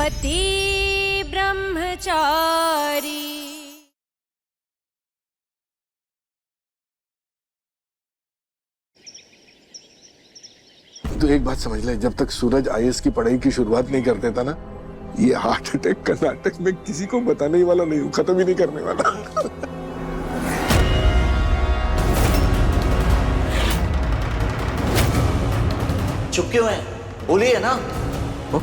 पति ब्रह्मचारी। तो एक बात समझ ले, जब तक सूरज आईएएस की पढ़ाई की शुरुआत नहीं कर देता ना, ये हार्ट अटैक का नाटक मैं किसी को बताने ही वाला नहीं हूँ, खत्म ही नहीं करने वाला। चुप क्यों है? बोलिए ना। वो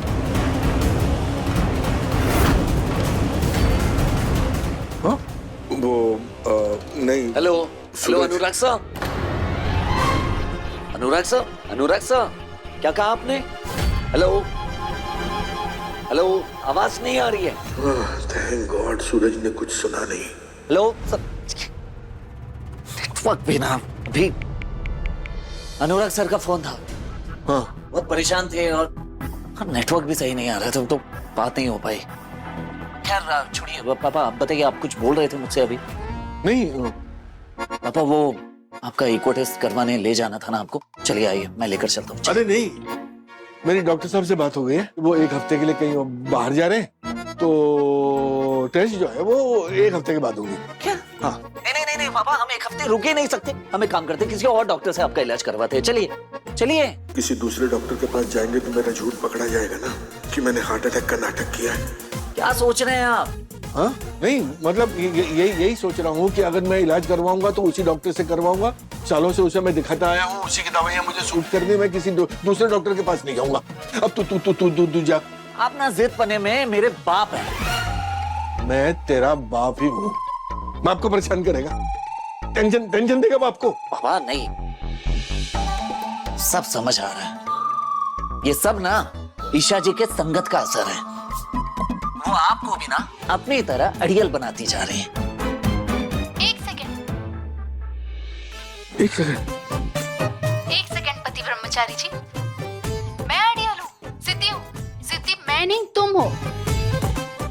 नहीं। हेलो हेलो, अनुराग साहब। अनुराग साहब, अनुराग साहब, क्या कहा आपने? हेलो हेलो, आवाज नहीं आ रही है। थैंक गॉड सूरज ने कुछ सुना नहीं। हेलो सर, नेटवर्क भी ना भी। अनुराग सर का फोन था। हाँ बहुत परेशान थे और नेटवर्क भी सही नहीं आ रहा था, तो बात नहीं हो पाई। खैर छोड़िए पापा, आप बताइए, आप कुछ बोल रहे थे मुझसे अभी। नहीं पापा वो आपका इको टेस्ट करवाने ले जाना था ना आपको, चलिए आइए मैं लेकर चलता हूँ। अरे नहीं, मेरी डॉक्टर साहब से बात हो गई है, वो एक हफ्ते के लिए कहीं बाहर जा रहे हैं, तो टेस्ट जो है वो एक हफ्ते के बाद होगी। क्या? हाँ। नहीं नहीं नहीं नहीं पापा, हम एक हफ्ते रुक ही नहीं सकते। हम एक काम करते हैं, किसी और डॉक्टर से आपका इलाज करवाते हैं। चलिए चलिए। किसी दूसरे डॉक्टर के पास जाएंगे तो मेरा झूठ पकड़ा जाएगा ना कि मैंने हार्ट अटैक का नाटक किया है। क्या सोच रहे हैं आप? हाँ नहीं, मतलब यही सोच रहा हूँ कि अगर मैं इलाज करवाऊंगा तो उसी डॉक्टर से करवाऊंगा। सालों से उसे मैं दिखाता आया हूँ, उसी की दवाइयाँ मुझे सूट करनी, मैं किसी दूसरे डॉक्टर के पास नहीं जाऊंगा। अब तू जा। आप ना जिद पने में मेरे बाप है। मैं तेरा बाप ही हूँ, बाप को परेशान करेगा, टेंशन देगा बाप को। पापा नहीं, सब समझ आ रहा है। ये सब ना ईशा जी के संगत का असर है। वो आपको भी ना अपनी तरह अड़ियल बनाती जा रही है। एक सेकंड पति ब्रह्मचारी जी, मैं अड़ियल हूँ, जिद्दी मैं नहीं तुम हो।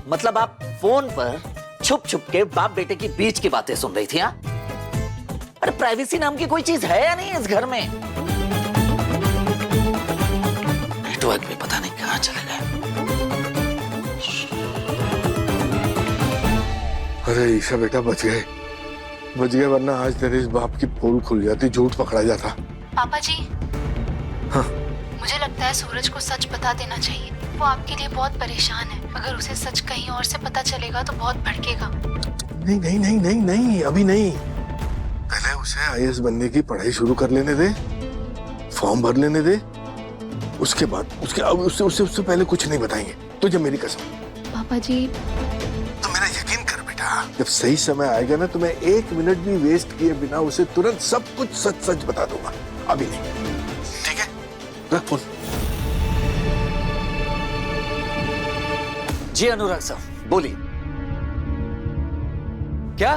मतलब आप फोन पर छुप छुप के बाप बेटे की बीच की बातें सुन रही थी? हाँ, अरे प्राइवेसी नाम की कोई चीज है या नहीं इस घर में? नेटवर्क भी पता नहीं कहाँ चले गए। अरे ईशा बेटा बच गए, वरना आज तेरे इस बाप की पोल खुल जाती, झूठ पकड़ा जाता। पापा जी, हाँ मुझे लगता है सूरज को सच बता देना चाहिए। वो आपके लिए बहुत परेशान है। अगर उसे सच कहीं और से पता चलेगा तो बहुत भड़केगा। नहीं नहीं नहीं नहीं नहीं, अभी नहीं, पहले उसे आईएएस बनने की पढ़ाई शुरू कर लेने दे, फॉर्म भर लेने दे, उसके बाद उससे पहले कुछ नहीं बताएंगे तुझे, मेरी कसम। पापा जी, तो मेरा यकीन कर बेटा, जब सही समय आएगा ना तो मैं एक मिनट भी वेस्ट किए बिना उसे तुरंत सब कुछ सच बता दूंगा। अभी नहीं, ठीक है? रख फोन। जी अनुराग साहब बोलिए। क्या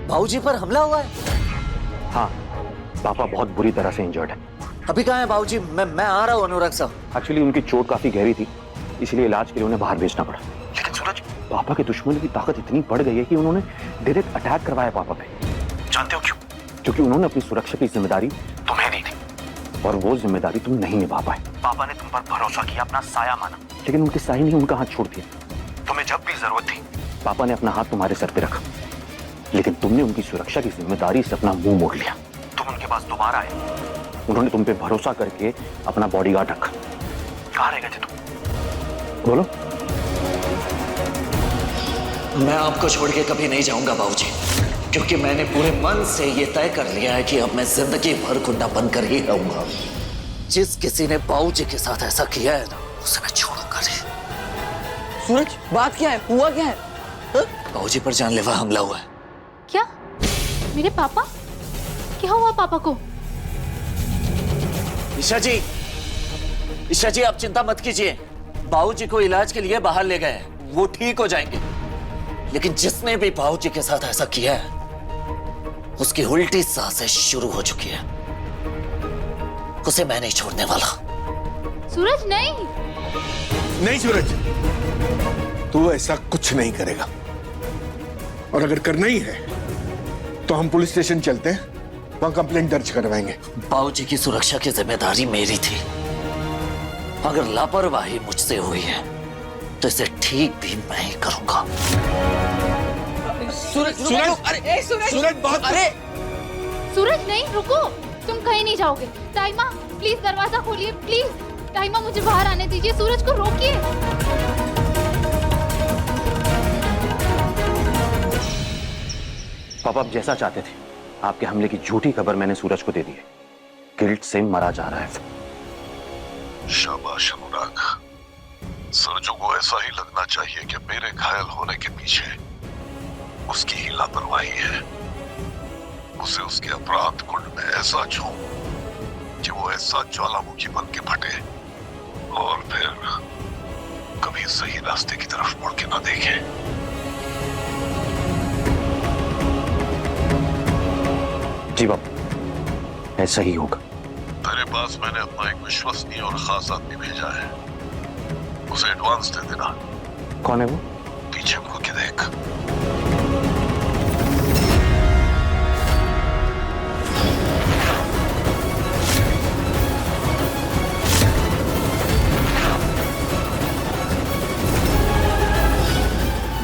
भाऊजी पर हमला हुआ है? हाँ, पापा बहुत बुरी तरह से इंजर्ड है। अभी कहाँ है भाऊजी? मैं आ रहा हूँ अनुराग साहब। एक्चुअली उनकी चोट काफी गहरी थी, इसलिए इलाज के लिए उन्हें बाहर भेजना पड़ा। लेकिन सूरज, पापा के दुश्मन की ताकत इतनी बढ़ गई है कि उन्होंने डायरेक्ट अटैक करवाया पापा पे। जानते हो क्यों? क्योंकि उन्होंने अपनी सुरक्षा की जिम्मेदारी तुम्हें दी थी और वो जिम्मेदारी तुम नहीं निभा पाए। पापा ने तुम पर भरोसा किया, अपना साया माना, लेकिन उनके साये ने उनका हाथ छोड़ दिया। तुम्हें जब भी जरूरत थी पापा ने अपना हाथ तुम्हारे सर पे रखा, लेकिन तुमने उनकी सुरक्षा की जिम्मेदारी से अपना मुंह मोड़ लिया। तुम उनके पास दोबारा आए, उन्होंने तुम पे भरोसा करके अपना बॉडीगार्ड रखा। कहाँ रह गए थे तुम? बोलो। मैं आपको छोड़ के कभी नहीं जाऊंगा बाबूजी, क्योंकि मैंने पूरे मन से ये तय कर लिया है कि अब मैं जिंदगी भर कुंडा बन कर ही रहूंगा। जिस किसी ने बाबूजी के साथ ऐसा किया है ना, उसे मैं छोड़ूंगा नहीं। सूरज, बात क्या है? हुआ क्या है? बाबूजी पर जानलेवा हमला हुआ है। क्या? मेरे पापा? क्या हुआ पापा को? ईशा जी आप चिंता मत कीजिए, बाबूजी को इलाज के लिए बाहर ले गए, वो ठीक हो जाएंगे। लेकिन जिसने भी बाबूजी के साथ ऐसा किया है, उसकी उल्टी सांसें शुरू हो चुकी है। उसे मैं नहीं छोड़ने वाला। सूरज नहीं। नहीं सूरज, तू ऐसा कुछ नहीं करेगा, और अगर करना ही है तो हम पुलिस स्टेशन चलते हैं, वहां कंप्लेंट दर्ज करवाएंगे। बाबूजी की सुरक्षा की जिम्मेदारी मेरी थी, अगर लापरवाही मुझसे हुई है तो इसे ठीक भी मैं ही करूंगा। सूरज बहुत अरे सूरज नहीं, रुको, तुम कहीं नहीं जाओगे। ताइमा प्लीज दरवाजा खोलिए, प्लीज। ताइमा मुझे बाहर आने दीजिए, सूरज को रोकिए। पापा आप जैसा चाहते थे, आपके हमले की झूठी खबर मैंने सूरज को दे दी है। गिल्ट से मरा जा रहा है। शाबाश अनुराग, सरजू को ऐसा ही लगना चाहिए कि मेरे घायल होने के पीछे उसकी ही लापरवाही है। उसे उसके अपराध कुंड में ऐसा झोंक कि वो ऐसा ज्वालामुखी बन के फटे और फिर कभी सही रास्ते की तरफ मुड़ के ना देखे। जी बाबू, ऐसा ही होगा। तेरे पास मैंने अपना एक विश्वसनीय और खास आदमी भेजा है, उसे एडवांस दे देना। कौन है वो? पीछे मुड़ के देख।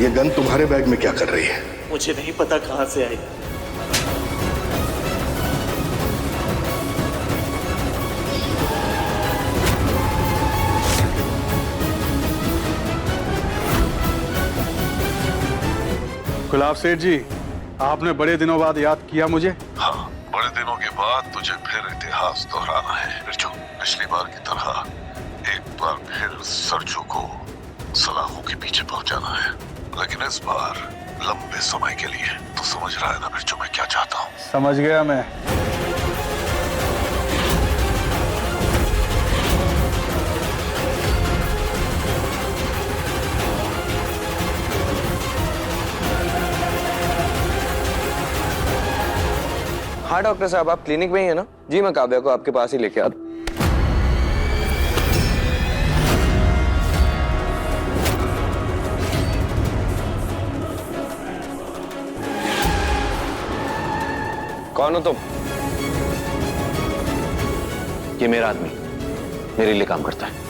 ये गन तुम्हारे बैग में क्या कर रही है? मुझे नहीं पता कहां से आई। गुलाब सेठ जी, आपने बड़े दिनों बाद याद किया मुझे। हाँ, बड़े दिनों के बाद तुझे फिर इतिहास दोहराना है। बिरजू, पिछली बार की तरह एक बार फिर सरजू को सलाखों के पीछे पहुंचाना है, लेकिन इस बार लंबे समय के लिए। तो समझ रहा है ना बिरजू मैं क्या चाहता हूँ? समझ गया मैं। हाँ डॉक्टर साहब, आप क्लिनिक में ही है ना? जी मैं काव्या को आपके पास ही लेके आता। कौन हो तुम? ये मेरा आदमी मेरे लिए काम करता है।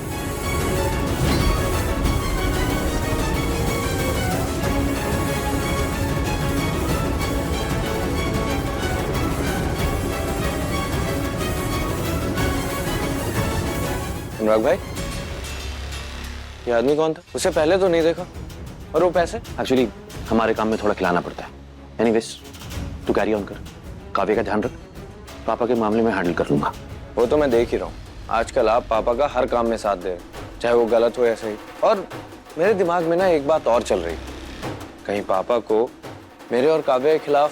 अनुराग भाई, ये आदमी कौन था? उसे पहले तो नहीं देखा। और वो पैसे? एक्चुअली हमारे काम में थोड़ा खिलाना पड़ता है। एनीवेज तू कैरी ऑन कर, काव्य का ध्यान रख। पापा के मामले में हैंडल कर लूंगा। वो तो मैं देख ही रहा हूँ, आजकल आप पापा का हर काम में साथ दे रहे, चाहे वो गलत हो या सही। और मेरे दिमाग में ना एक बात और चल रही, कहीं पापा को मेरे और काव्य के खिलाफ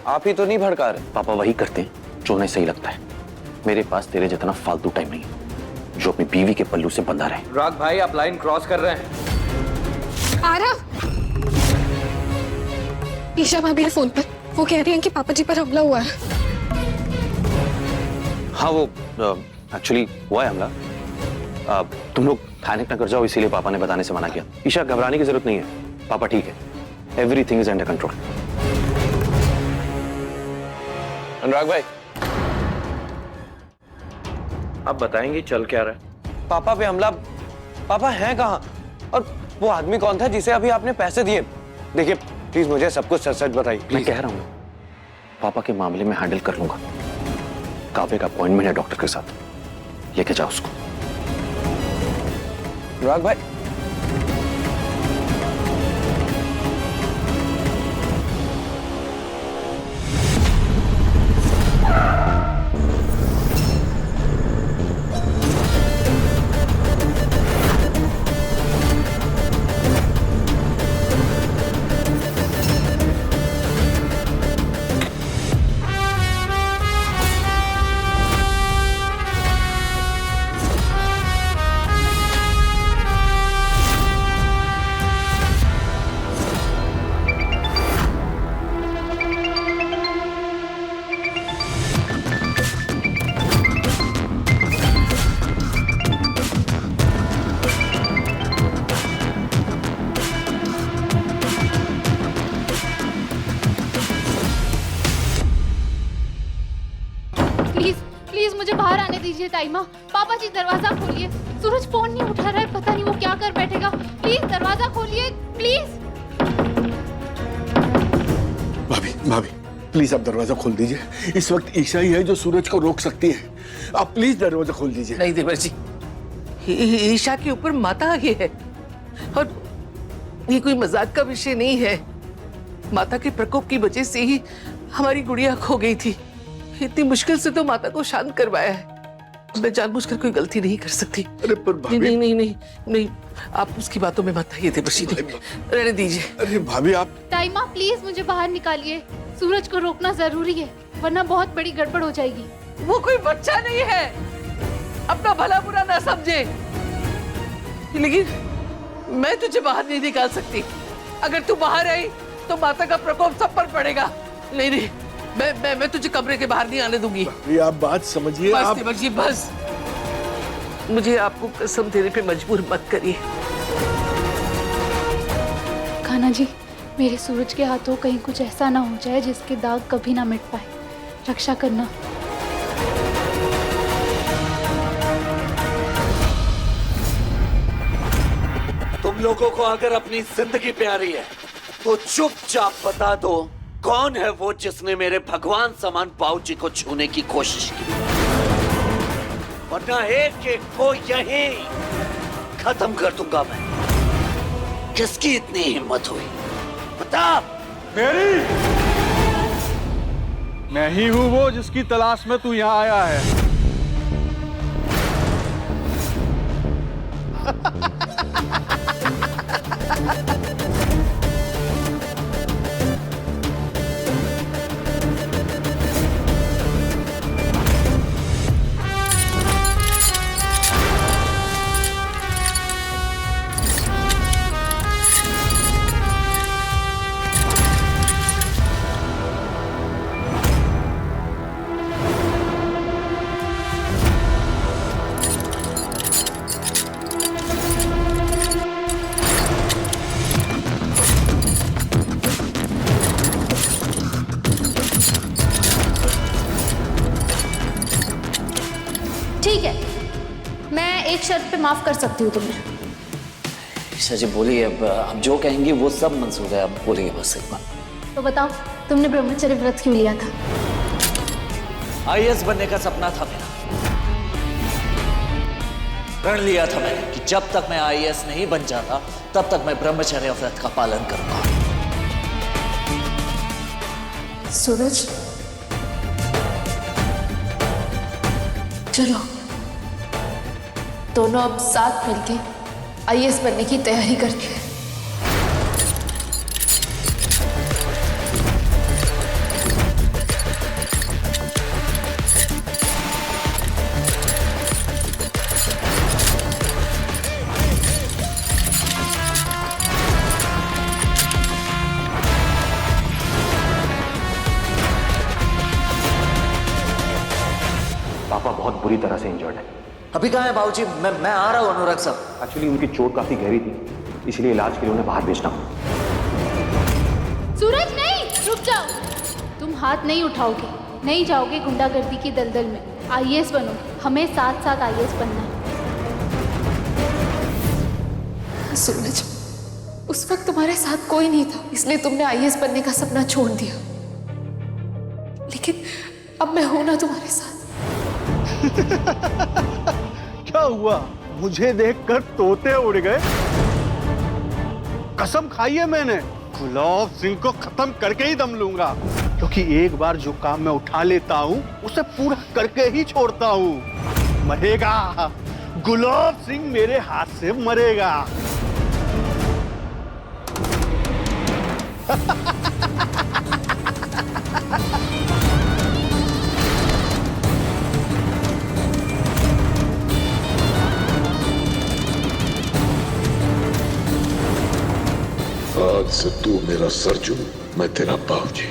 आप ही तो नहीं भड़का रहे? पापा वही करते हैं जो उन्हें सही लगता है। मेरे पास तेरे जितना फालतू टाइम नहीं जो अपनी बीवी के पल्लू से बंधा रहे। अनुराग भाई, आप लाइन क्रॉस कर रहे हैं। आरव, ईशा भाभी है फोन पर, वो कह रही हैं कि पापा जी पर हमला हुआ है। हाँ वो एक्चुअली हुआ है हमला। तुम लोग पैनिक ना कर जाओ, इसीलिए पापा ने बताने से मना किया। ईशा घबराने की जरूरत नहीं है, पापा ठीक है। Everything is under control. Anurag भाई, आप बताएंगे चल क्या रहा है? पापा पे हमला, पापा हैं कहाँ? और वो आदमी कौन था जिसे अभी आपने पैसे दिए? देखिए प्लीज मुझे सब कुछ सच सच बताइए। मैं कह रहा हूँ पापा के मामले में हैंडल कर लूंगा। काव्य का अपॉइंटमेंट है डॉक्टर के साथ, लेके जाओ उसको। अनुराग भाई, ताईमा, पापा जी दरवाजा खोलिए। सूरज फोन नहीं उठा रहा है, पता नहीं वो क्या कर बैठेगा। प्लीज दरवाजा खोलिए, प्लीज। भाभी भाभी प्लीज आप दरवाजा खोल दीजिए। इस वक्त ईशा ही है जो सूरज को रोक सकती है। आप प्लीज दरवाजा खोल दीजिए। नहीं देवर जी, ईशा के ऊपर माता आई है और ये कोई मजाक का विषय नहीं है। माता के प्रकोप की वजह से ही हमारी गुड़िया खो गई थी। इतनी मुश्किल से तो माता को शांत करवाया है। मैं जानबूझकर कोई गलती नहीं कर सकती। अरे पर भाभी नहीं नहीं नहीं नहीं, आप उसकी बातों में मत आइए देवर जी, रहने दीजिए। अरे भाभी आप ताईमा प्लीज मुझे बाहर निकालिए। सूरज को रोकना जरूरी है, वरना बहुत बड़ी गड़बड़ हो जाएगी। वो कोई बच्चा नहीं है, अपना भला बुरा ना समझे। लेकिन मैं तुझे बाहर नहीं निकाल सकती। अगर तू बाहर आई तो माता का प्रकोप सब पर पड़ेगा। नहीं नहीं, मैं तुझे कमरे के बाहर नहीं आने दूंगी। भाभी आप बात समझिए। बस आप देवर जी बस, मुझे आपको कसम देने पे मजबूर मत करिए। खाना जी, मेरे सूरज के हाथों कहीं कुछ ऐसा ना हो जाए जिसके दाग कभी ना मिट पाए। रक्षा करना। तुम लोगों को अगर अपनी जिंदगी प्यारी है तो चुपचाप बता दो कौन है वो जिसने मेरे भगवान समान बाबूजी को छूने की कोशिश की, वरना एक एक को यहीं खत्म कर दूंगा मैं। किसकी इतनी हिम्मत हुई बता। मेरी, मैं ही हूं वो जिसकी तलाश में तू यहाँ आया है। ठीक है, मैं एक शर्त पे माफ कर सकती हूँ तुम्हें। ईशा जी बोलिए, अब जो कहेंगी वो सब मंजूर है। अब बोलिए बस एक बार। तो बताओ, तुमने ब्रह्मचर्य व्रत क्यों लिया था? आईएएस बनने का सपना था मेरा। प्रण लिया था मैंने कि जब तक मैं आईएएस नहीं बन जाता तब तक मैं ब्रह्मचर्य व्रत का पालन करूंगा। सूरज, चलो दोनों अब साथ मिलके आईएएस बनने की तैयारी करते हैं। पापा बहुत बुरी तरह से इंजर्ड है। अभी कहाँ है बाबूजी? मैं आ रहा हूँ अनुराग साहब। एक्चुअली उनकी चोट काफी गहरी थी, इसलिए इलाज के लिए उन्हें बाहर भेजना पड़ा। सूरज नहीं, रुक जाओ। तुम हाथ नहीं उठाओगे, नहीं जाओगे गुंडागर्दी की दलदल में। आईएएस बनोगे, हमें साथ साथ आईएएस बनना है। सूरज, उस वक्त तुम्हारे साथ कोई नहीं था, इसलिए तुमने आईएएस बनने का सपना छोड़ दिया। लेकिन अब मैं हूं ना तुम्हारे साथ। क्या हुआ? मुझे देखकर तोते उड़ गए? कसम खाई है मैंने, गुलाब सिंह को खत्म करके ही दम लूंगा, क्योंकि एक बार जो काम मैं उठा लेता हूं उसे पूरा करके ही छोड़ता हूं। मरेगा, गुलाब सिंह मेरे हाथ से मरेगा। आज से तू मेरा सरजू, मैं तेरा बाबूजी।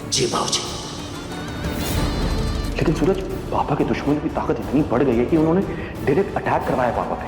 जी बाबूजी। लेकिन सूरज, पापा के दुश्मनों की ताकत इतनी बढ़ गई है कि उन्होंने डायरेक्ट अटैक करवाया पापा पे।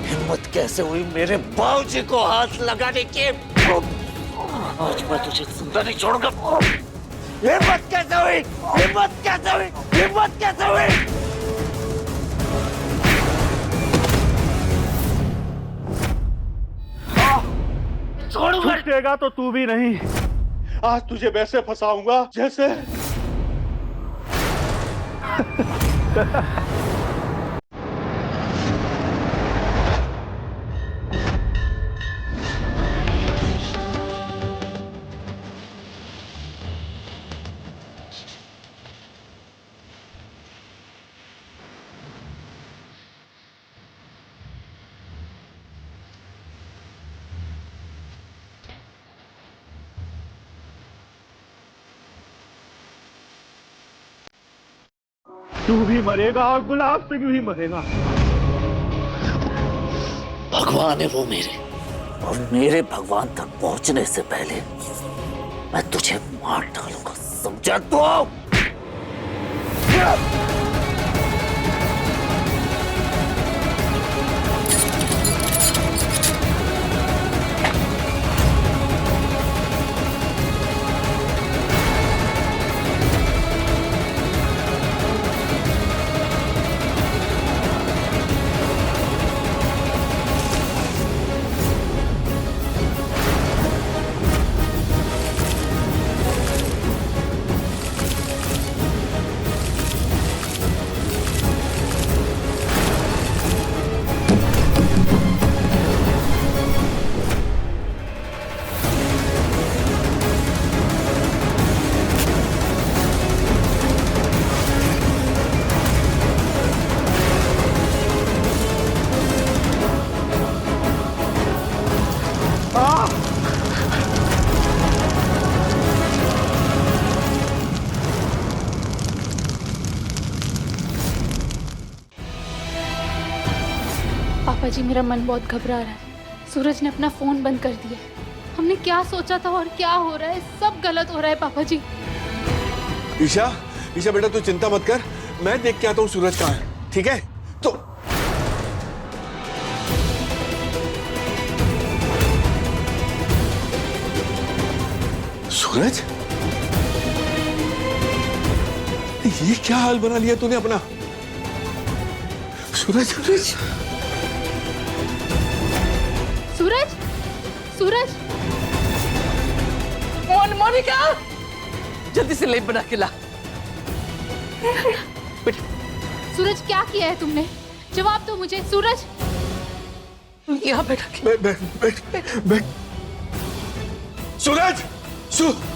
हिम्मत कैसे हुई मेरे बाबूजी को हाथ लगाने की? आज मैं तुझे जिंदा नहीं छोड़ूंगा। हिम्मत कैसे हुई? हिम्मत कैसे हुई? हिम्मत कैसे हुई? छूटेगा तो तू भी नहीं। आज तुझे वैसे फंसाऊंगा जैसे तू भी मरेगा और गुलाब सिंह भी मरेगा। भगवान है वो मेरे, और मेरे भगवान तक पहुंचने से पहले मैं तुझे मार डालूंगा, समझा तू? पापा जी, मेरा मन बहुत घबरा रहा है। सूरज ने अपना फोन बंद कर दिया। हमने क्या सोचा था और क्या हो रहा है, सब गलत हो रहा है पापा जी। ईशा, ईशा बेटा तू चिंता मत कर, मैं देख के आता हूँ सूरज कहाँ है, ठीक है? तो सूरज, ये क्या हाल बना लिया तूने अपना? सूरज, सूरज, सूरज, सूरज, मोनिका, जल्दी से लेप बना के ला। सूरज क्या किया है तुमने? जवाब दो मुझे सूरज। यहाँ बैठा के। बैठ बैठ बैठ बैठ। सूरज, सूरज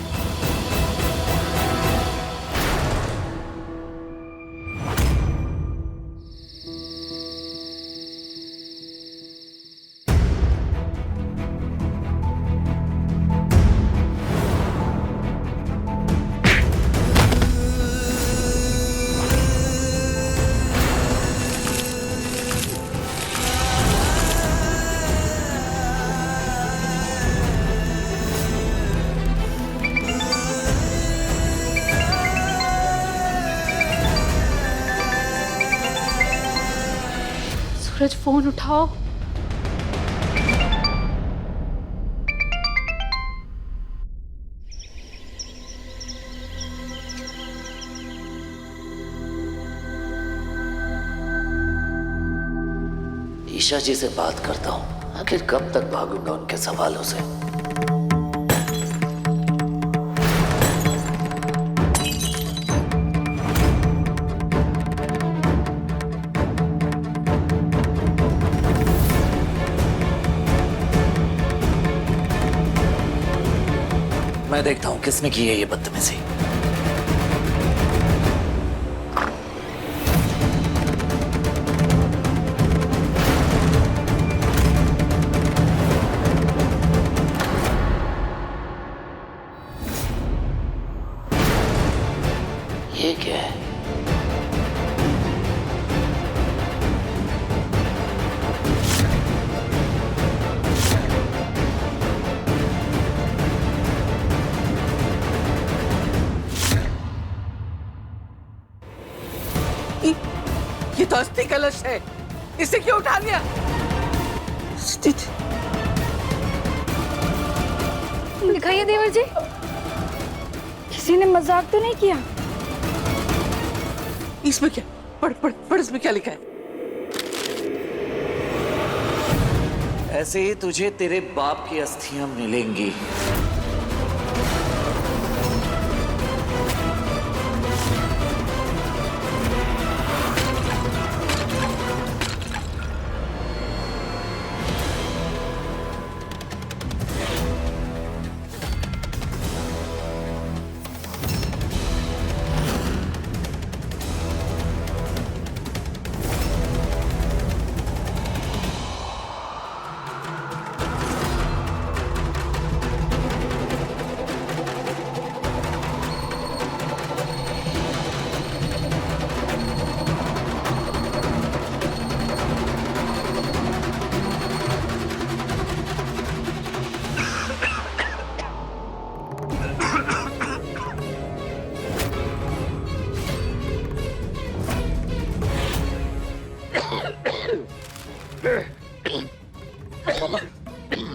फोन उठाओ। ईशा जी से बात करता हूँ। आखिर कब तक भागूंगा उनके सवालों से। मैं देखता हूँ किसने की है ये बदतमीजी। ये क्या है? ये तो अस्थि कलश है, इसे क्यों उठा लिया? दिखाइए देवर जी, किसी ने मजाक तो नहीं किया? इसमें क्या? पढ़ पढ़ पढ़, इसमें क्या लिखा है? ऐसे ही तुझे तेरे बाप की अस्थियां मिलेंगी।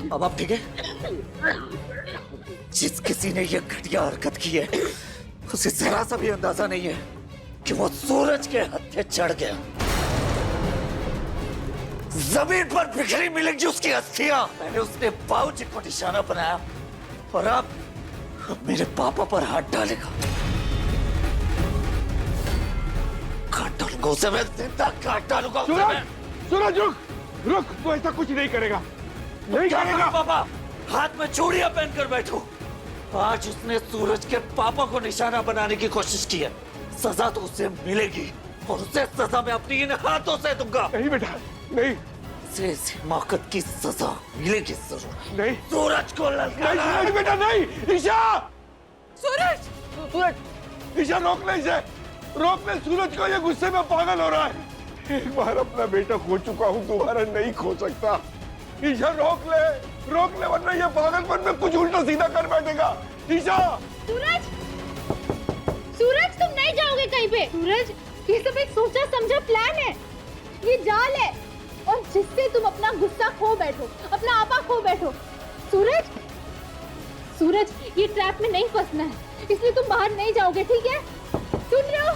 अब आप ठीक है? जिस किसी ने यह घटिया हरकत की है उसे जरा सा भी अंदाजा नहीं है कि वो सूरज के हत्थे चढ़ गया। जमीन पर बिखरी मिलेंगी उसकी अस्थियां। मैंने उसने बाबूजी को निशाना बनाया और अब मेरे पापा पर हाथ डालेगा। काट डालूंगा उसे, मैं जिंदा काट डालूंगा उसे मैं। सूरज रुक रुक, तू ऐसा कुछ नहीं करेगा, नहीं क्या करेगा। करूं पापा? हाथ में चूड़ियां पहनकर बैठो। आज उसने सूरज के पापा को निशाना बनाने की कोशिश की है, सजा तो उसे मिलेगी और उसे सजा मैं अपनी इन हाथों से दूंगा। नहीं बेटा, नहीं इसे इस हिमाकत की सजा मिलेगी जरूर। नहीं सूरज को ललकारा। नहीं सूरज बेटा, नहीं। ईशा, सूरज! सूरज, ईशा रोक ले इसे, रोक ले सूरज को, ये गुस्से में पागल हो रहा है। एक बार अपना बेटा खो चुका हूँ, दोबारा नहीं खो सकता। ईशा रोक ले वरना ये पागलपन में कुछ उल्टा सीधा कर बैठेगा। ईशा! सूरज, सूरज तुम नहीं जाओगे कहीं पे। सूरज, ये सब एक सोचा समझा प्लान है, ये जाल है और जिससे तुम अपना गुस्सा खो बैठो, अपना आपा खो बैठो। सूरज, सूरज ये ट्रैप में नहीं फंसना है, इसलिए तुम बाहर नहीं जाओगे, ठीक है? सुन रहे हो?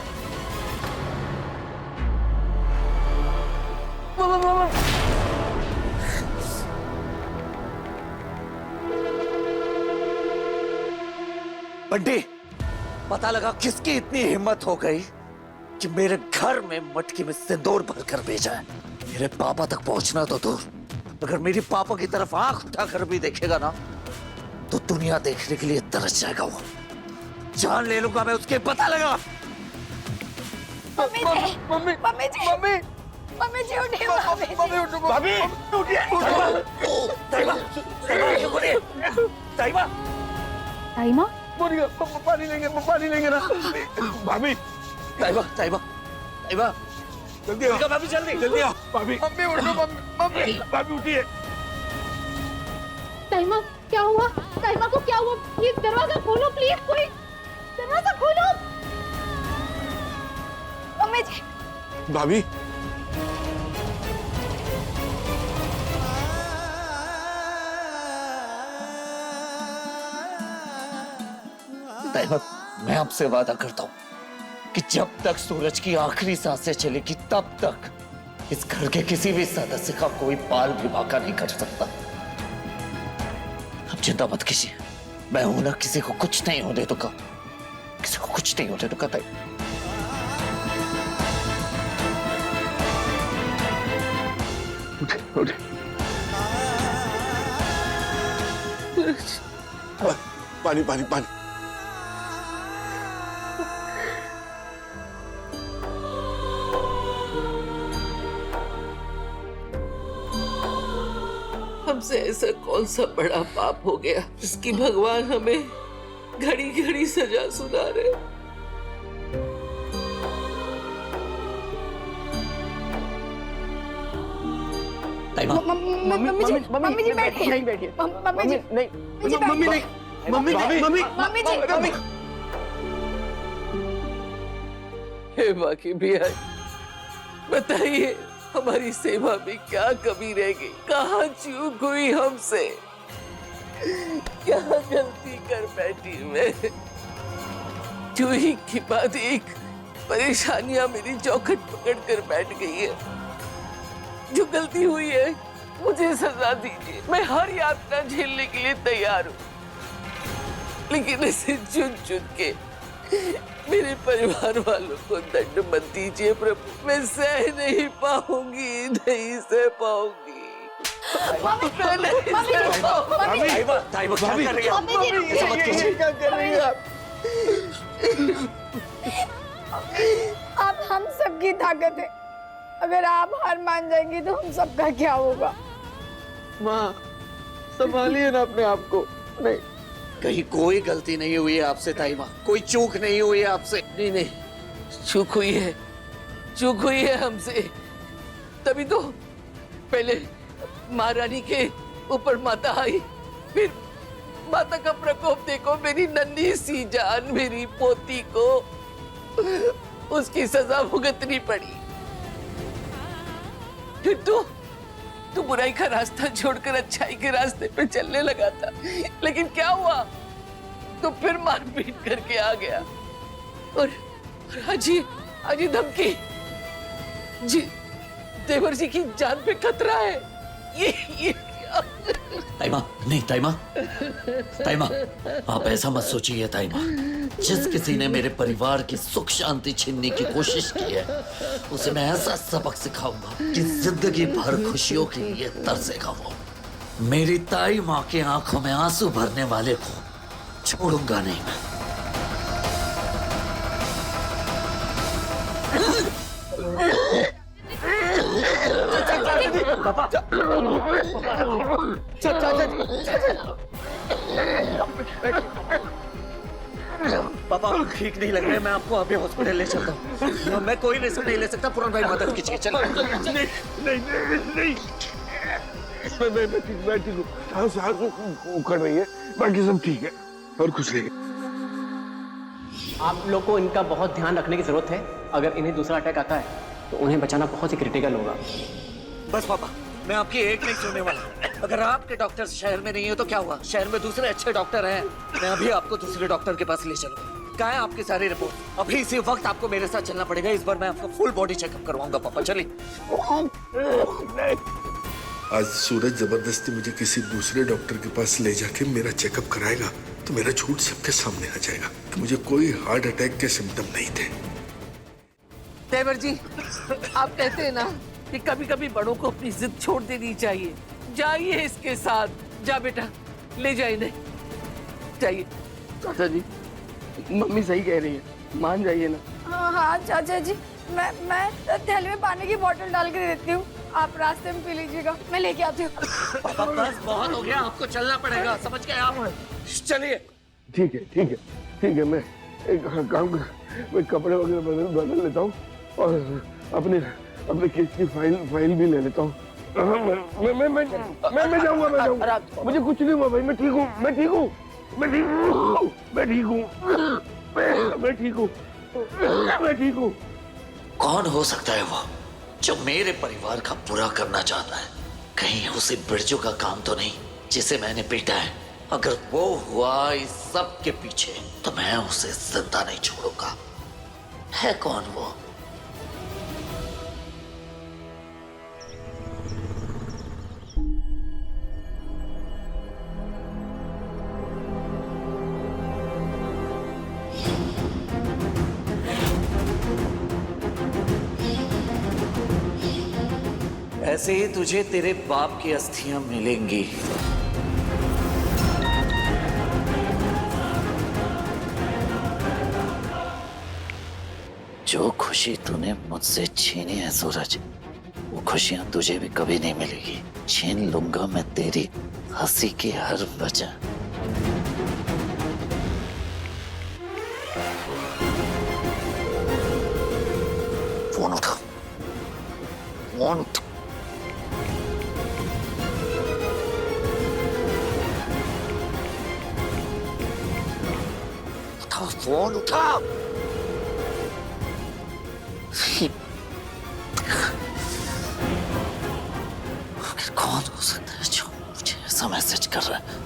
बंटी, पता लगा किसकी इतनी हिम्मत हो गई कि मेरे घर में मटकी में सिंदूर भरकर भेजा है। मेरे पापा तक पहुंचना तो दूर, अगर मेरी पापा की तरफ आंख उठाकर भी देखेगा ना तो दुनिया देखने के लिए तरस जाएगा। वो जान ले लूंगा मैं उसके, पता लगा। मम्मी जी, मम्मी जी, मम्मी उठिए, मम्मी उठो, भाभी उठिए। ताइमा, ताइमा क्यों बोली? ताइमा, ताइमा, पानी लेंगे ना। भाभी, ताइमा, ताइमा, ताइमा, जल्दी आओ भाभी, जल्दी जल्दी आओ। भाभी, मम्मी उठो, मम्मी। भाभी उठिए। ताइमा क्या हुआ? ताइमा को क्या हुआ? प्लीज दरवाजा खोलो, प्लीज कोई दरवाजा खोलो। मम्मी जी, भाभी, ताइमा, मैं आपसे वादा करता हूं कि जब तक सूरज की आखिरी सांसें चलेगी तब तक इस घर के किसी भी सदस्य का कोई बाल भी बांका नहीं कर सकता। अब चिंता मत कीजिए, मैं हूं ना, किसी को कुछ नहीं होने दूंगा, किसी को कुछ नहीं होने दूंगा। ताई उठे। पानी पानी पानी। हमसे ऐसा कौन सा बड़ा पाप हो गया जिसकी भगवान हमें घड़ी घड़ी सजा सुना रहे। मम्मी जी बैठिए। नहीं बैठिए। मम्मी जी नहीं। मम्मी नहीं। मम्मी जी। हे बाकी भी आई, बताइए हमारी सेवा में क्या कमी रह गई, कहाँ चूक हुई हमसे, क्या गलती कर बैठी मैं। जो ही की बाद एक परेशानियां मेरी चौखट पकड़ कर बैठ गई है। जो गलती हुई है मुझे सजा दीजिए, मैं हर यातना झेलने के लिए तैयार हूँ, लेकिन इसे चुन चुन के मेरे परिवार वालों को दंड मत दीजिए प्रभु। मैं सह नहीं पाऊंगी, नहीं सह पाऊंगी। आप हम सबकी ताकत है, अगर आप हार मान जाएंगी तो हम सबका क्या होगा। माँ संभालिए ना अपने आप को। नहीं, कहीं कोई गलती नहीं हुई है आपसे ताई माँ, कोई चूक नहीं हुई है आपसे। नहीं, चूक हुई है, चूक हुई है हमसे। तभी तो पहले महारानी के ऊपर माता आई, फिर माता का प्रकोप देखो, मेरी नन्ही सी जान, मेरी पोती को उसकी सजा भुगतनी पड़ी। फिर तू बुराई का रास्ता छोड़कर अच्छाई के रास्ते पे चलने लगा था, लेकिन क्या हुआ, तो फिर मारपीट करके आ गया। और अजी धमकी जी, देवर जी की जान पे खतरा है। ये ताईमा, नहीं ताईमा, आप ऐसा मत सोचिए ताईमा। जिस किसी ने मेरे परिवार की सुख शांति छीनने की कोशिश की है, उसे मैं ऐसा सबक सिखाऊंगा कि जिंदगी भर खुशियों के लिए तरसेगा वो। मेरी ताई माँ की आंखों में आंसू भरने वाले को छोड़ूंगा नहीं मैं। पापा ठीक नहीं लग रहा है, मैं आपको अभी हॉस्पिटल ले चलता हूँ। मैं कोई रिस्क नहीं ले सकता, पूरन भाई मदद कीजिए। चलो। नहीं। मैं ठीक हूँ। सांस उखड़ रही है, बाकी सब ठीक है और खुश रहिए। आप लोग को इनका बहुत ध्यान रखने की जरूरत है। अगर इन्हें दूसरा अटैक आता है तो उन्हें बचाना बहुत ही क्रिटिकल होगा। बस पापा, मैं आपकी एक नहीं सुनने वाला। अगर आपके डॉक्टर शहर में नहीं है तो क्या हुआ, शहर में दूसरे अच्छे डॉक्टर हैं। मैं अभी आपको दूसरे डॉक्टर के पास ले चलूंगा। कहाँ है आपकी सारी रिपोर्ट? अभी इसी वक्त आपको मेरे साथ चलना पड़ेगा। इस बार मैं आपका फुल बॉडी चेकअप करवाऊंगा पापा, चलिए। आज सूरज जबरदस्ती मुझे किसी दूसरे डॉक्टर के पास ले जाके मेरा चेकअप कराएगा तो मेरा झूठ सबके सामने आ जाएगा कि मुझे कोई हार्ट अटैक के सिम्टम नहीं थे। देवर जी, आप कहते हैं ना कि कभी कभी बड़ों को अपनी जिद छोड़ देनी चाहिए। जाइए इसके साथ, जा बेटा, ले जाइए। नहीं जाइए। चाचा जी, मम्मी सही कह रही है, मान जाइए ना। हाँ चाचा जी, मैं थैले में पानी की बोतल डाल के देती हूँ, आप रास्ते में पी लीजिएगा, मैं लेके आती हूँ। पापा बस बहुत हो गया, आपको चलना पड़ेगा, समझ गए आप? चलिए। ठीक है, मैं एक काम कर, मैं कपड़े वगैरह बदल लेता हूँ और अपने केस की फाइल भी ले लेता हूँ। मैं जाऊंगा। मुझे कुछ नहीं हुआ भाई, मैं ठीक हूँ। कौन हो सकता है वो जो मेरे परिवार का बुरा करना चाहता है? कहीं उसे बिरजू का काम तो नहीं जिसे मैंने पीटा है? अगर वो हुआ इस सब के पीछे तो मैं उसे जिंदा नहीं छोड़ूंगा। है कौन वो? जैसे ही तुझे तेरे बाप की अस्थियां मिलेंगी, जो खुशी तूने मुझसे छीनी है सूरज, वो खुशियां तुझे भी कभी नहीं मिलेगी। छीन लूंगा मैं तेरी हंसी की हर वजह। फोन उठा, फोन उठा। उठा फोन उठा। कौन हो सकता है जो मुझे ऐसा मैसेज कर रहा है?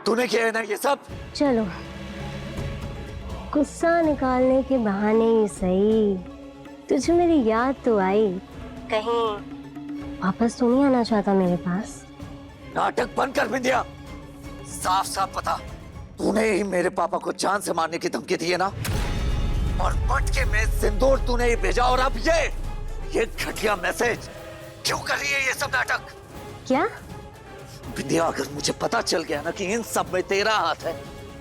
तूने किया है ना ये सब? चलो, गुस्सा निकालने के बहाने ही सही तुझे मेरी याद तो आई। कहीं वापस तो नहीं आना चाहता मेरे पास? नाटक बंद कर बिंदिया। साफ साफ पता, तूने ही मेरे पापा को जान से मारने की धमकी दी है ना, और मटके में सिंदूर तूने ही भेजा, और अब ये घटिया मैसेज क्यों कर रही है ये सब नाटक? क्या बिंदिया, अगर मुझे पता चल गया ना कि इन सब में तेरा हाथ है,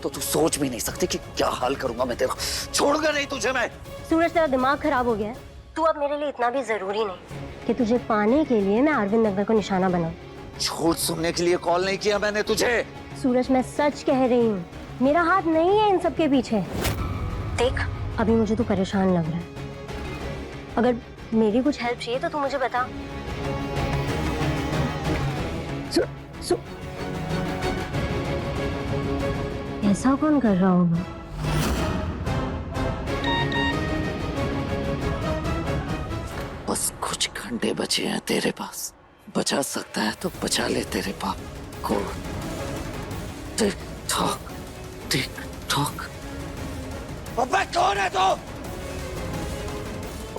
तो तू सोच भी नहीं सकती कि क्या हाल करूंगा मैं तेरा। छोड़ूंगा नहीं तुझे मैं। सूरज, तेरा दिमाग खराब हो गया है। तू अब मेरे लिए इतना भी जरूरी नहीं कि तुझे पाने के लिए मैं अरविंद नगर को निशाना बनाऊं। झूठ सुनने के लिए कॉल नहीं किया मैंने तुझे। सूरज, मैं सच कह रही हूँ, मेरा हाथ नहीं है इन सब के पीछे। देख, अभी मुझे तू परेशान लग रहा है। अगर मेरी कुछ हेल्प चाहिए तो तू मुझे बता। ऐसा कौन कर रहा होगा? बस कुछ घंटे बचे हैं तेरे पास। बचा सकता है तो बचा ले तेरे बाप को। Tick tock, tick tock. अबे कौन है तू?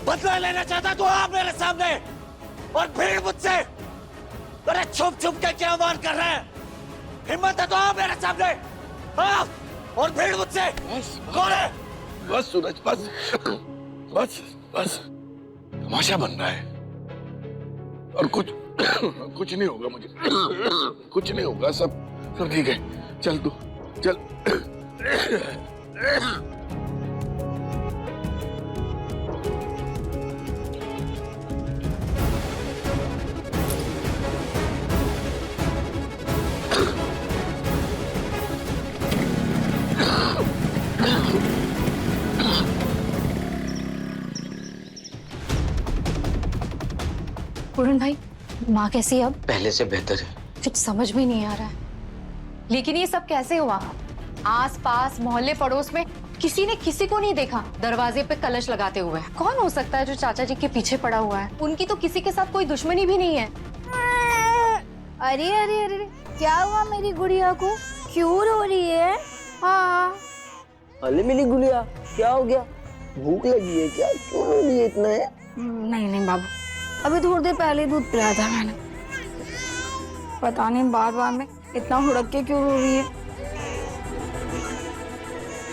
बदला लेना चाहता तू? आ मेरे सामने और भीड़ मुझसे। अरे छुप छुप के क्या वार कर रहे हैं? हिम्मत है तो आ मेरे सामने। हाँ, और भीड़ मुझसे। कौन है? बस सूरज, बस बस बस, तमाशा बन रहा है और कुछ नहीं होगा मुझे। कुछ नहीं होगा, सब ठीक है। चल तू चल। पूरन भाई, माँ कैसी है अब? पहले से बेहतर है। कुछ समझ में नहीं आ रहा है, लेकिन ये सब कैसे हुआ? आस पास मोहल्ले पड़ोस में किसी ने किसी को नहीं देखा दरवाजे पे कलश लगाते हुए। कौन हो सकता है जो चाचा जी के पीछे पड़ा हुआ है? उनकी तो किसी के साथ कोई दुश्मनी भी नहीं है। अरे अरे अरे, क्या हुआ मेरी गुड़िया को? क्यों रो रही है? हाँ, अरे मेरी गुड़िया, क्या हो गया? भूख लगी है क्या? क्यों रो रही है इतना है? नहीं नहीं बाबू, अभी थोड़ी देर पहले ही दूध पिलाया था मैंने। पता नहीं बार बार में इतना हुड़क के क्यों रो रही है।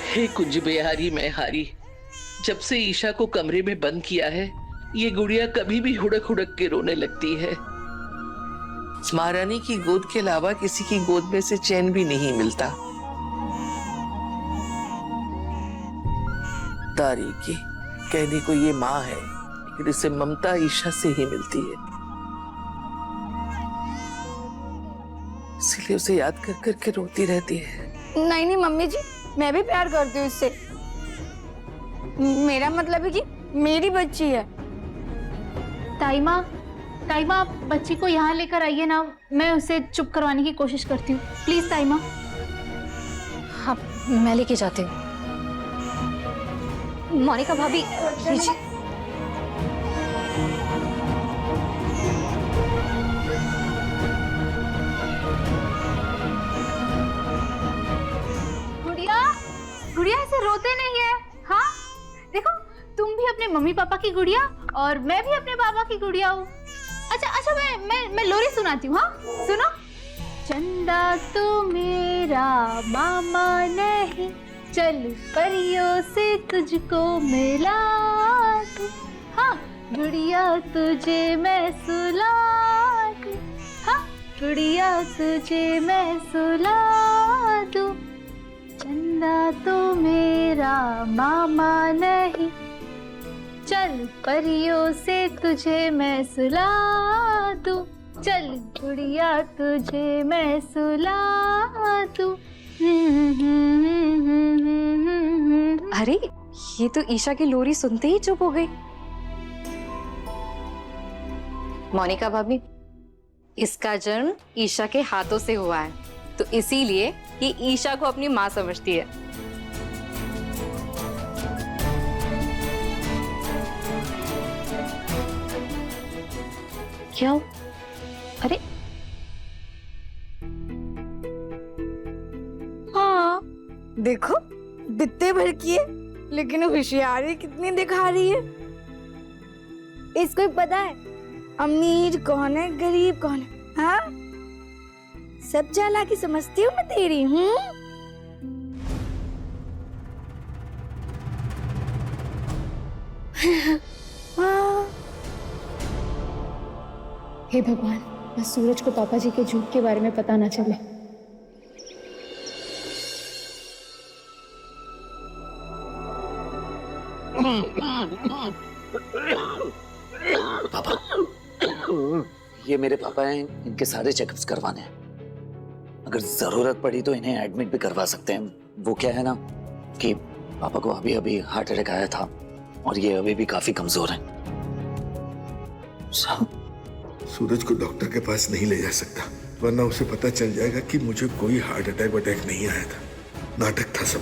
हे कुंज बेहारी मैं हारी, जब से ईशा को कमरे में बंद किया है, ये गुड़िया कभी भी हुड़क हुड़क के रोने लगती है। महारानी की गोद के अलावा किसी की गोद में से चैन भी नहीं मिलता। तारी की कहने को ये माँ है, लेकिन इसे ममता ईशा से ही मिलती है, इसलिए उसे याद कर करके रोती रहती है। नहीं नहीं मम्मी जी, मैं भी प्यार करती हूँ इससे। मेरा मतलब है कि मेरी बच्ची है। ताई माँ, आप बच्ची को यहाँ लेकर आइए ना, मैं उसे चुप करवाने की कोशिश करती हूँ। प्लीज ताई माँ। हाँ, मैं लेके जाती हूँ। मोनिका भाभी, लीजिए। गुड़िया, ऐसे रोते नहीं है। हाँ देखो, तुम भी अपने मम्मी पापा की गुड़िया और मैं भी अपने पापा की गुड़िया हूँ। अच्छा मैं लोरी सुनाती हूँ। हाँ सुनो। चंदा तो मेरा मामा नहीं, चल परियों से तुझको मिला दूं। हाँ गुड़िया तुझे मैं सुला दूं। हाँ गुड़िया तुझे मैं सुला दूं। चंदा तो मेरा मामा नहीं, चल परियों से तुझे मैं सुला दूं। चल गुड़िया तुझे मैं सुला दूं। अरे ये तो ईशा की लोरी सुनते ही चुप हो गई। मोनिका भाभी, इसका जन्म ईशा के हाथों से हुआ है, तो इसीलिए ये ईशा को अपनी माँ समझती है। क्या? अरे हाँ देखो, बित्ते भर की है लेकिन होशियारी कितनी दिखा रही है। इसको पता है अमीर कौन है गरीब कौन है। हाँ सब चालाकी समझती हूँ मैं तेरी। हे भगवान, बस सूरज को पापा जी के झूठ के बारे में पता ना चले। पापा, ये मेरे पापा हैं, इनके सारे चेकअप्स करवाने हैं। अगर जरूरत पड़ी तो इन्हें एडमिट भी करवा सकते हैं। वो क्या है ना कि पापा को अभी अभी हार्ट अटैक आया था और ये अभी भी काफी कमजोर हैं। सूरज को डॉक्टर के पास नहीं ले जा सकता, वरना उसे पता चल जाएगा कि मुझे कोई हार्ट अटैक नहीं आया था, नाटक था सब।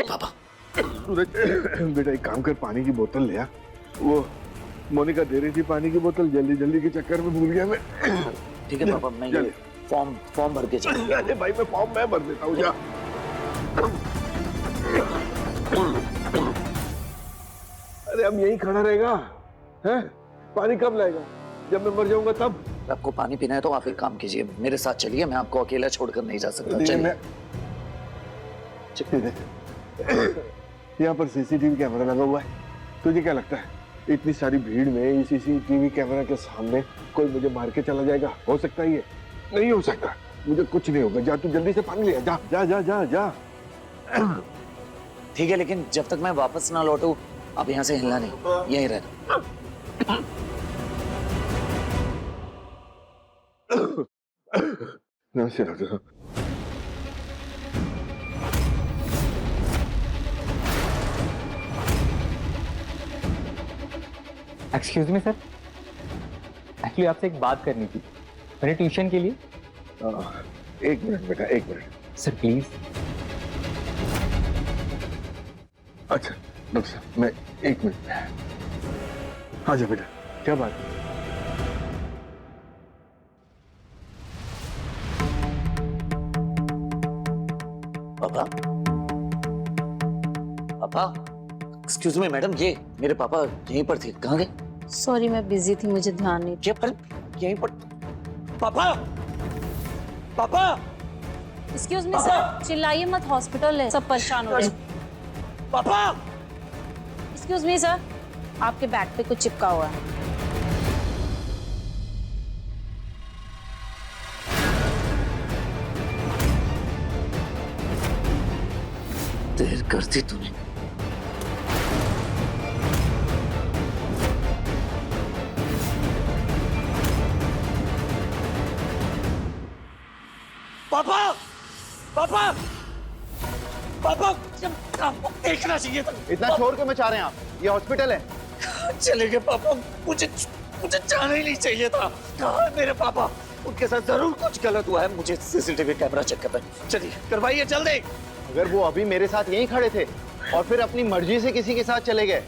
पापा सूरज बेटा एक काम कर, पानी की बोतल ले आ। वो मोनिका दे रही थी पानी की बोतल, जल्दी जल्दी के चक्कर में भूल गया मैं। ठीक है पापा, मैं ये फॉर्म भर के चलूंगा। अरे भाई मैं फॉर्म मैं भर देता हूँ, जा। अरे अब यही खड़ा रहेगा हैं? पानी कब लाएगा? जब मैं मर जाऊंगा तब? आपको पानी पीना है तो आप एक काम कीजिए, मेरे साथ चलिए, मैं आपको अकेला छोड़कर नहीं जा सकता। चलिए। यहाँ पर सीसीटीवी कैमरा लगा हुआ है, तुझे क्या लगता है इतनी सारी भीड़ में इस सीसीटीवी कैमरा के सामने कोई मुझे मार के चला जाएगा? हो सकता है? ये नहीं हो सकता, मुझे कुछ नहीं होगा। जा तू जल्दी से पानी ले आ, जा जा जा जा जा। ठीक है, लेकिन जब तक मैं वापस ना लौटूं आप यहाँ से हिलना नहीं, यहीं रहना। नमस्ते डॉक्टर साहब। एक्सक्यूज मी सर, एक्चुअली आपसे एक बात करनी थी मेरे ट्यूशन के लिए। एक मिनट बेटा, एक मिनट सर प्लीज। अच्छा डॉक्टर साहब, मैं एक मिनट। हाँ जा बेटा, क्या बात है? पापा, पापा, एक्सक्यूज मी मैडम, ये मेरे पापा यहीं पर थे, कहाँ गए? सॉरी मैं बिजी थी, मुझे ध्यान नहीं। ये पर यहीं पर। पापा, पापा, एक्सक्यूज मी सर, चिल्लाइए मत, हॉस्पिटल है, सब परेशान हो रहे हैं। पापा, एक्सक्यूज मी सर, आपके बैग पे कुछ चिपका हुआ है। देर कर दी तूने। पापा, पापा, पापा, आपको देखना चाहिए था। इतना शोर क्यों मचा रहे हैं आप? ये हॉस्पिटल है। चले गए पापा, मुझे जाना ही नहीं चाहिए था। कहाँ है मेरे पापा? उनके साथ जरूर कुछ गलत हुआ है, मुझे सीसीटीवी कैमरा चेक करना है। चलिए करवाइए जल्दी। अगर वो अभी मेरे साथ यहीं खड़े थे और फिर अपनी मर्जी से किसी के साथ चले गए,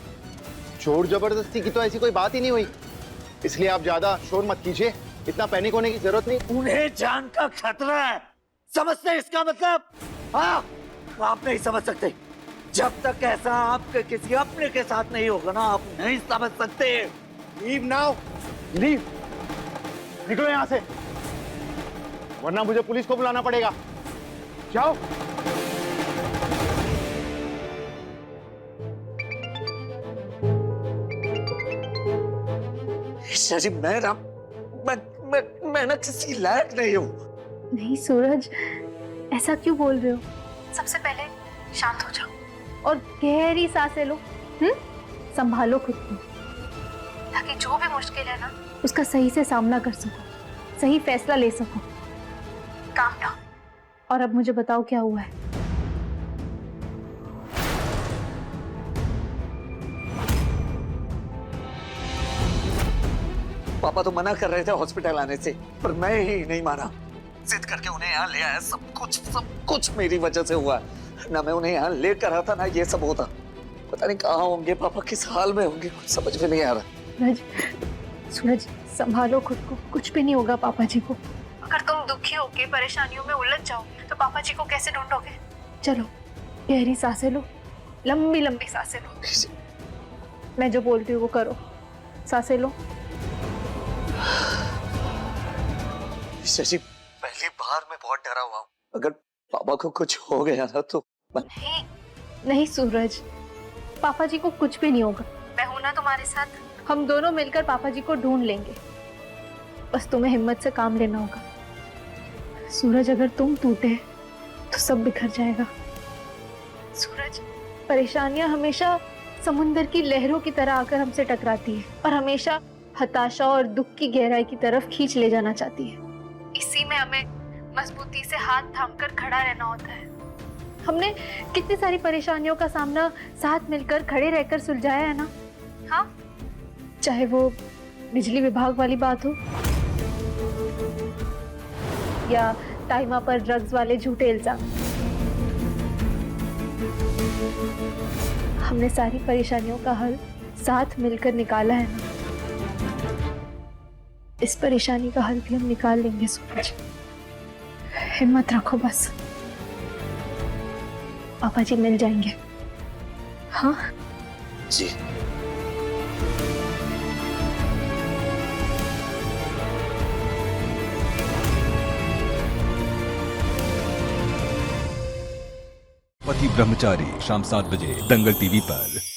जोर जबरदस्ती की तो ऐसी कोई बात ही नहीं हुई। इसलिए आप ज्यादा शोर मत कीजिए इतना पैनिक होने की जरूरत नहीं। उन्हें जान का खतरा है, समझते हैं इसका मतलब? हाँ, आप नहीं समझ सकते। जब तक ऐसा आपके किसी अपने के साथ नहीं होगा ना, आप नहीं समझ सकते। लीव नाउ, लीव, निकलो यहाँ से, वरना मुझे पुलिस को बुलाना पड़ेगा। जाओ। ईशा जी, मैं ना किसी लायक नहीं हूँ। नहीं सूरज, ऐसा क्यों बोल रहे हो? सबसे पहले शांत हो जाओ और गहरी सांसें लो। संभालो खुद को, ताकि जो भी मुश्किल है ना, उसका सही से सामना कर सको, सही फैसला ले सको। Calm down. और अब मुझे बताओ क्या हुआ है? पापा तो मना कर रहे थे हॉस्पिटल आने से, पर मैं ही नहीं माना। जिद करके उन्हें यहाँ ले आया। सब कुछ मेरी वजह से हुआ। ना मैं उन्हें यहाँ लेकर आता, ना ये सब होता। पता नहीं कहाँ होंगे पापा, किस हाल में होंगे, कुछ समझ में नहीं आ रहा। सूरज, संभालो खुद को, कुछ भी नहीं होगा पापा जी को। अगर तुम दुखी होके परेशानियों में उलझ जाओ तो पापा जी को कैसे ढूंढोगे? चलो गहरी सांसें लो, लंबी लंबी सांसें लो। मैं जो बोलती हूँ वो करो। सांसें लो। शशि, पहली बार मैं बहुत डरा हुआ हूँ। अगर पापा को कुछ हो गया ना तो नहीं सूरज, पापा जी को कुछ भी नहीं होगा। मैं हूं ना तुम्हारे साथ। हम दोनों मिलकर पापा जी को ढूंढ लेंगे। बस तुम्हें हिम्मत से काम लेना होगा। सूरज, अगर तुम टूटे तो सब बिखर जाएगा। सूरज, परेशानियां हमेशा समुंदर की लहरों की तरह आकर हमसे टकराती है और हमेशा हताशा और दुख की गहराई की तरफ खींच ले जाना चाहती है। इसी में हमें मजबूती से हाथ थामकर खड़ा रहना होता है। हमने कितनी सारी परेशानियों का सामना साथ मिलकर खड़े रहकर सुलझाया है ना? हाँ, चाहे वो बिजली विभाग वाली बात हो या टाइमा पर ड्रग्स वाले झूठे इल्जाम। हमने सारी परेशानियों का हल साथ मिलकर निकाला है ना। इस परेशानी का हल भी हम निकाल लेंगे सूरज। हिम्मत रखो बस, पापा जी मिल जाएंगे। हाँ जी। पति ब्रह्मचारी शाम 7 बजे दंगल टीवी पर।